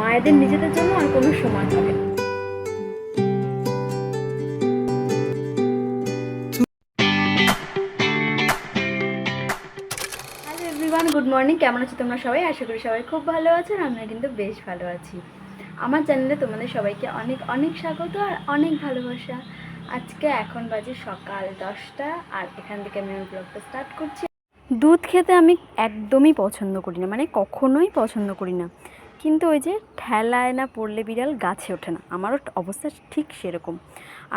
মায়েদের নিজেদের জন্য আর কোনো সময় থাকে না। Hello everyone, good morning. কেমন আছো তোমরা সবাই? আশা করি সবাই খুব ভালো আছো আর আমরা কিন্তু বেশ ভালো আছি। আমার চ্যানেলে তোমাদের সবাইকে অনেক অনেক স্বাগত আর অনেক ভালোবাসা। আজকে এখন বাজে সকাল 10টা আর এখান থেকে আমি আমার ব্লগটা স্টার্ট করছি। দুধ খেতে আমি একদমই পছন্দ করি না, মানে কখনোই পছন্দ করি না, কিন্তু ওই যে ঠেলায় না পড়লে বিড়াল গাছে ওঠে না, আমারও অবস্থা ঠিক সেরকম।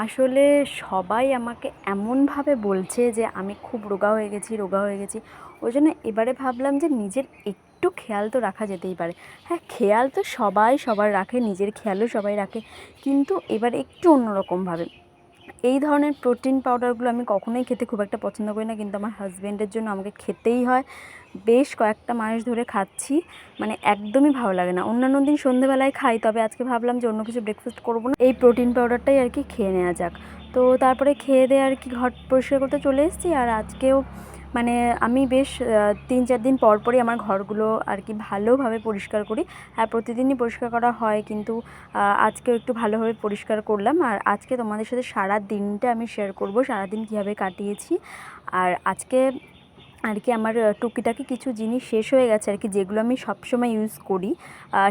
আসলে সবাই আমাকে এমনভাবে বলছে যে আমি খুব রোগা হয়ে গেছি। ওই জন্য এবারে ভাবলাম যে নিজের একটু খেয়াল তো রাখা যেতেই পারে। হ্যাঁ, খেয়াল তো সবাই সবার রাখে, নিজের খেয়ালও সবাই রাখে, কিন্তু এবার একটু অন্যরকমভাবে। এই ধরনের প্রোটিন পাউডারগুলো আমি কখনোই খেতে খুব একটা পছন্দ করি না, কিন্তু আমার হাজব্যান্ডের জন্য আমাকে খেতেই হয়। বেশ কয়েকটা মাস ধরে খাচ্ছি, মানে একদমই ভালো লাগে না। অন্যান্য দিন সন্ধেবেলায় খাই, তবে আজকে ভাবলাম যে অন্য কিছু ব্রেকফাস্ট করবো না, এই প্রোটিন পাউডারটাই আর কি খেয়ে নেওয়া যাক। তো তারপরে খেয়ে দিয়ে আর কি ঘর পরিষ্কার করতে চলে এসেছি। আর আজকেও মানে আমি বেশ 3-4 দিন পরই আমার ঘরগুলো আর কি ভালোভাবে পরিষ্কার করি। হ্যাঁ, প্রতিদিনই পরিষ্কার করা হয়, কিন্তু আজকেও একটু ভালোভাবে পরিষ্কার করলাম। আর আজকে তোমাদের সাথে সারা দিনটা আমি শেয়ার করব, সারাদিন কীভাবে কাটিয়েছি। আর আজকে আর কি আমার টুকিটাকি কিছু জিনিস শেষ হয়ে গেছে আর কি, যেগুলো আমি সবসময় ইউজ করি,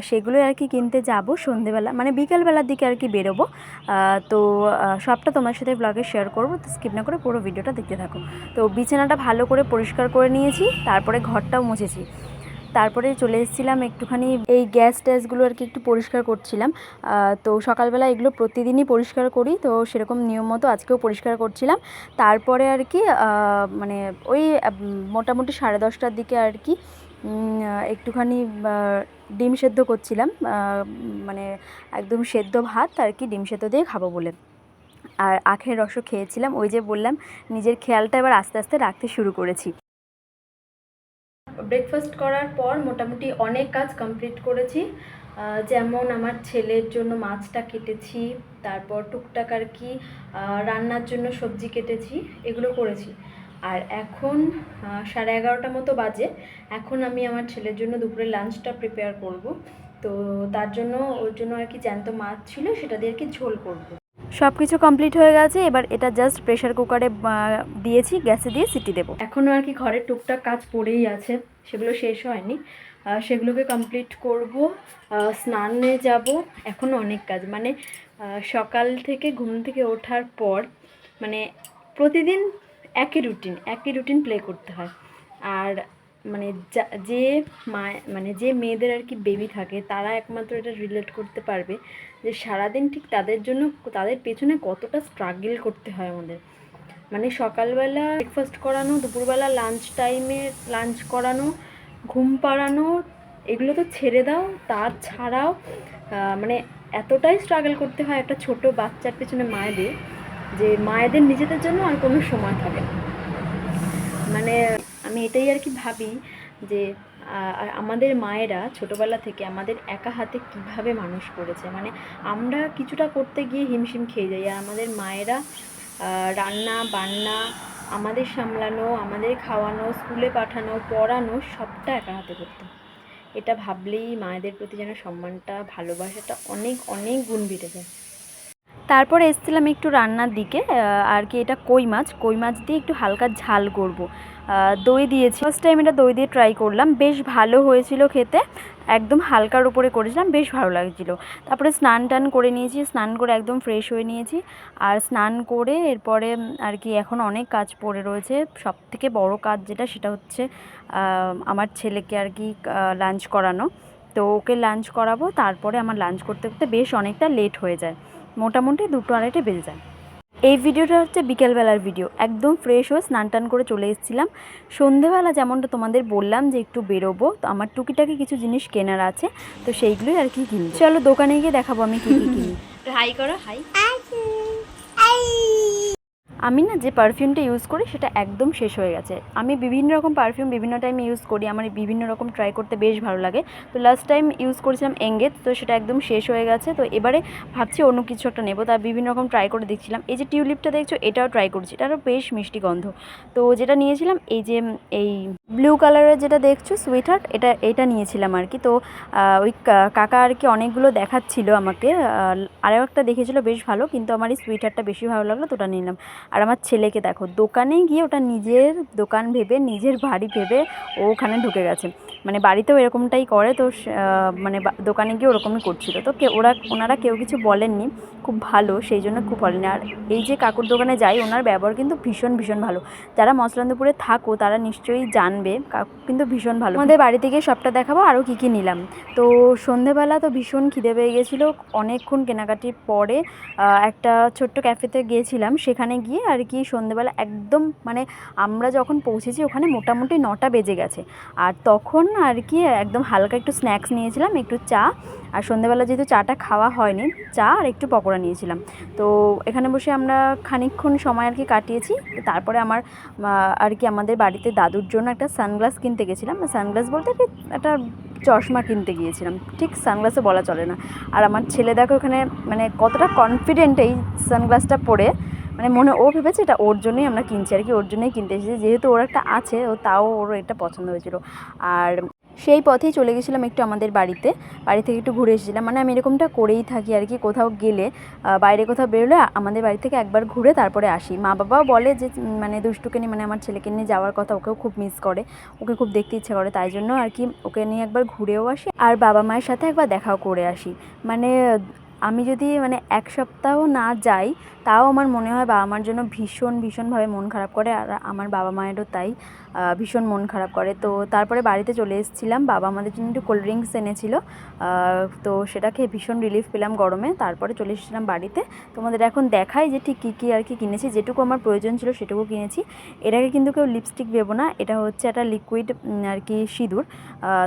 সেগুলোই আর কি কিনতে যাব সন্ধেবেলা, মানে বিকেলবেলার দিকে আর কি বেরোবো। তো সবটা তোমার সাথে ব্লগে শেয়ার করবো, তো স্কিপ না করে পুরো ভিডিওটা দেখতে থাকো। তো বিছানাটা ভালো করে পরিষ্কার করে নিয়েছি, তারপরে ঘরটাও মুছেছি। তারপরে চলে এসেছিলাম একটুখানি এই গ্যাস ট্যাসগুলো আর কি একটু পরিষ্কার করছিলাম। তো সকালবেলা এগুলো প্রতিদিনই পরিষ্কার করি, তো সেরকম নিয়ম মতো আজকেও পরিষ্কার করছিলাম। তারপরে আর কি মানে ওই মোটামুটি 10:30টার দিকে আর কি একটুখানি ডিম সেদ্ধ করছিলাম, মানে একদম সেদ্ধ ভাত আর কি, ডিম সেদ্ধ দিয়ে খাবো বলে। আর আখের রসও খেয়েছিলাম। ওই যে বললাম, নিজের খেয়ালটা এবার আস্তে আস্তে রাখতে শুরু করেছি। ব্রেকফাস্ট করার পর মোটামুটি অনেক কাজ কমপ্লিট করেছি। যেমন আমার ছেলের জন্য মাছটা কেটেছি, তারপর টুকটাক আর কি রান্নার জন্য সবজি কেটেছি, এগুলো করেছি। আর এখন 11:30 মতো বাজে। এখন আমি আমার ছেলের জন্য দুপুরে লাঞ্চটা প্রিপেয়ার করব। তো তার জন্য ওর জন্য আর কি জ্যান্ত মাছ ছিল, সেটা দিয়ে আর কি ঝোল করব। সব কিছু কমপ্লিট হয়ে গেছে, এবার এটা জাস্ট প্রেশার কুকারে দিয়েছি, গ্যাসে দিয়ে সিটি দেবো। এখনও আর কি ঘরের টুকটাক কাজ পড়েই আছে, সেগুলো শেষ হয়নি, সেগুলোকে কমপ্লিট করব। স্নানে যাব, এখনও অনেক কাজ, মানে সকাল থেকে ঘুম থেকে ওঠার পর মানে প্রতিদিন একই রুটিন প্লে করতে হয়। আর মানে যে মানে যে মেয়েদের আর কি বেবি থাকে, তারা একমাত্র এটা রিলেট করতে পারবে যে সারাদিন ঠিক তাদের জন্য, তাদের পেছনে কতটা স্ট্রাগল করতে হয় আমাদের। মানে সকালবেলা ব্রেকফাস্ট করানো, দুপুরবেলা লাঞ্চ টাইমে লাঞ্চ করানো, ঘুম পাড়ানো, এগুলো তো ছেড়ে দাও, তার ছাড়াও মানে এতটাই স্ট্রাগল করতে হয় একটা ছোট বাচ্চার পেছনে মায়েদের, যে মায়েদের নিজেদের জন্য আর কোনো সময় থাকে না। মানে আমি এটাই আর কি ভাবি যে আমাদের মায়েরা ছোটোবেলা থেকে আমাদের একা হাতে কিভাবে মানুষ করেছে। মানে আমরা কিছুটা করতে গিয়ে হিমশিম খেয়ে যাই, আর আমাদের মায়েরা রান্না বান্না, আমাদের সামলানো, আমাদের খাওয়ানো, স্কুলে পাঠানো, পড়ানো, সবটা একা হাতে করতো। এটা ভাবলেই মায়েদের প্রতি যেন সম্মানটা, ভালোবাসাটা অনেক অনেক গুণ বেড়ে যায়। তারপরে এসেছিলাম একটু রান্নার দিকে, আর কি এটা কই মাছ দিয়ে একটু হালকা ঝাল করব। দই দিয়েছি, ফার্স্ট টাইম এটা দই দিয়ে ট্রাই করলাম, বেশ ভালো হয়েছিল খেতে। একদম হালকার উপরে করেছিলাম, বেশ ভালো লাগছিলো। তারপরে স্নান টান করে নিয়েছি, স্নান করে একদম ফ্রেশ হয়ে নিয়েছি। আর স্নান করে এরপরে আর কি এখন অনেক কাজ পড়ে রয়েছে। সবথেকে বড় কাজ যেটা, সেটা হচ্ছে আমার ছেলেকে আর কি লাঞ্চ করানো। তো ওকে লাঞ্চ করাবো, তারপরে আমার লাঞ্চ করতে করতে বেশ অনেকটা লেট হয়ে যায়, মোটামুটি 2-2:30 বেজে যায়। এই ভিডিওটা হচ্ছে বিকেলবেলার ভিডিও, একদম ফ্রেশ হয়ে স্নান টান করে চলে এসেছিলাম। সন্ধেবেলা যেমনটা তোমাদের বললাম যে একটু বেরোবো, তো আমার টুকিটাকি কিছু জিনিস কেনার আছে, তো সেইগুলোই আর কি কিনি। চলো দোকানে গিয়ে দেখাবো আমি কী কী কিনি। হাই করো, হাই। আমি না যে পারফিউমটা ইউজ করি সেটা একদম শেষ হয়ে গেছে। আমি বিভিন্ন রকম পারফিউম বিভিন্ন টাইমে ইউজ করি, আমার বিভিন্ন রকম ট্রাই করতে বেশ ভালো লাগে। তো লাস্ট টাইম ইউজ করেছিলাম এঙ্গেজ, তো সেটা একদম শেষ হয়ে গেছে। তো এবারে ভাবছি অন্য কিছু একটা নেবো, তা বিভিন্ন রকম ট্রাই করে দেখছিলাম। এই যে টিউলিপটা দেখছো, এটাও ট্রাই করছি, এটারও বেশ মিষ্টি গন্ধ। তো যেটা নিয়েছিলাম এই যে এই ব্লু কালারের যেটা দেখছো সুইট হার্ট, এটা নিয়েছিলাম আর কি। তো ওই কাকা আর কি অনেকগুলো দেখাচ্ছিল আমাকে, আরও একটা দেখেছিলো বেশ ভালো, কিন্তু আমার এই সুইট হার্টটা বেশি ভালো লাগলো, তো ওটা নিলাম। আর আমার ছেলেকে দেখো, দোকানে গিয়ে ওটা নিজের দোকান ভেবে, নিজের বাড়ি ভেবে ও ওখানে ঢুকে গেছে। মানে বাড়িতেও এরকমটাই করে, তো মানে দোকানে গিয়ে ওরকমই করছিল। তো ওনারা কেউ কিছু বলেননি, খুব ভালো, সেই জন্য খুব বলেনি। আর এই যে কাকুর দোকানে যাই, ওনার ব্যবহার কিন্তু ভীষণ ভীষণ ভালো। যারা মসলান্দপুরে থাকো তারা নিশ্চয়ই জানবে, কাকু কিন্তু ভীষণ ভালো। আমাদের বাড়ি থেকে সবটা দেখাবো আরও কী কী নিলাম। তো সন্ধেবেলা তো ভীষণ খিদে পেয়ে গেছিলো, অনেকক্ষণ কেনাকাটির পরে একটা ছোট্ট ক্যাফেতে গিয়েছিলাম। সেখানে গিয়ে আর কি সন্ধেবেলা একদম মানে আমরা যখন পৌঁছেছি ওখানে মোটামুটি 9টা বেজে গেছে। আর তখন আর কি একদম হালকা একটু স্ন্যাক্স নিয়েছিলাম, একটু চা। আর সন্ধেবেলা যেহেতু চাটা খাওয়া হয়নি, চা আর একটু পকোড়া নিয়েছিলাম। তো এখানে বসে আমরা খানিকক্ষণ সময় আর কি কাটিয়েছি। তারপরে আমার আর কি আমাদের বাড়িতে দাদুর জন্য একটা সানগ্লাস কিনতে গেছিলাম। সানগ্লাস বলতে কি একটা চশমা কিনতে গিয়েছিলাম, ঠিক সানগ্লাসও বলা চলে না। আর আমার ছেলে দেখো এখানে মানে কতটা কনফিডেন্ট এই সানগ্লাসটা পরে, মানে ও ভেবেছে এটা ওর জন্যই আমরা কিনছি আর কি, ওর জন্যই কিনতে এসেছি, যেহেতু ওর একটা আছে, তাও ওর এটা পছন্দ হয়েছিল। আর সেই পথেই চলে গেছিলাম একটু আমাদের বাড়ি থেকে একটু ঘুরে এসেছিলাম। মানে আমি এরকমটা করেই থাকি আর কি, কোথাও গেলে বাইরে কোথাও বেরোলে আমাদের বাড়ি থেকে একবার ঘুরে তারপরে আসি। মা বাবাও বলে যে মানে দুষ্টুকে নিয়ে, মানে আমার ছেলেকে নিয়ে যাওয়ার কথা, ওকেও খুব মিস করে, ওকে খুব দেখতে ইচ্ছে করে, তাই জন্য আর কি ওকে নিয়ে একবার ঘুরেও আসি আর বাবা মায়ের সাথে একবার দেখাও করে আসি। মানে আমি যদি মানে এক সপ্তাহ না যাই, তাও আমার মনে হয় বাবা মার জন্য ভীষণভাবে মন খারাপ করে। আর আমার বাবা মায়েরও তাই ভীষণ মন খারাপ করে। তো তারপরে বাড়িতে চলে এসেছিলাম, বাবা আমাদের জন্য একটু কোল্ড ড্রিঙ্কস এনেছিল, তো সেটা খেয়ে ভীষণ রিলিফ পেলাম গরমে। তারপরে চলে এসেছিলাম বাড়িতে। তোমাদের এখন দেখাই যে ঠিক কী আর কি কিনেছি। যেটুকু আমার প্রয়োজন ছিল সেটুকু কিনেছি। এর আগে কিন্তু কেউ লিপস্টিক ভেবো না, এটা হচ্ছে একটা লিকুইড আর কি সিঁদুর।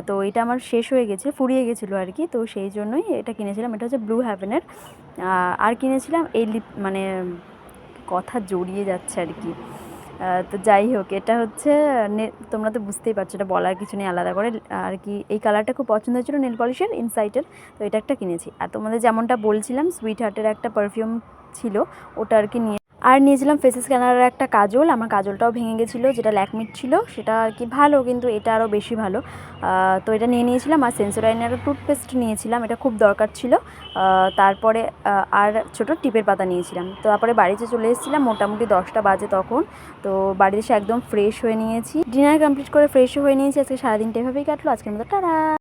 তো এটা আমার শেষ হয়ে গেছে, ফুরিয়ে গেছিলো আর কি, তো সেই জন্যই এটা কিনেছিলাম। এটা হচ্ছে ব্লু হ্যাভেনের। আর কিনেছিলাম এই মানে কথা জড়িয়ে যাচ্ছে আর কি। তো যাই হোক, এটা হচ্ছে তোমরা তো বুঝতেই পারছো, এটা বলার কিছু নেই আলাদা করে আর কি। এই কালারটা খুব পছন্দ হয়েছিল নেল পলিশের ইনসাইটের, তো এটা একটা কিনেছি। আর তোমাদের যেমনটা বলছিলাম সুইট হার্টের একটা পারফিউম ছিল, ওটা আর কি আর নিয়েছিলাম ফেসেস স্ক্যানারের একটা কাজল। আমার কাজলটাও ভেঙে গেছিলো, যেটা ল্যাকমির ছিল, সেটা আর কি ভালো, কিন্তু এটা আরও বেশি ভালো। তো এটা নিয়েছিলাম। আর সেন্সোডাইনের টুথপেস্ট নিয়েছিলাম, এটা খুব দরকার ছিল। তারপরে আর ছোটো টিপের পাতা নিয়েছিলাম। তো তারপরে বাড়িতে চলে এসেছিলাম মোটামুটি 10টা বাজে তখন। তো বাড়িতে এসে একদম ফ্রেশ হয়ে নিয়েছি, ডিনার কমপ্লিট করে ফ্রেশও হয়ে নিয়েছি। আজকে সারাদিনটা এভাবেই কাটলো। আজকের মতো টাটা।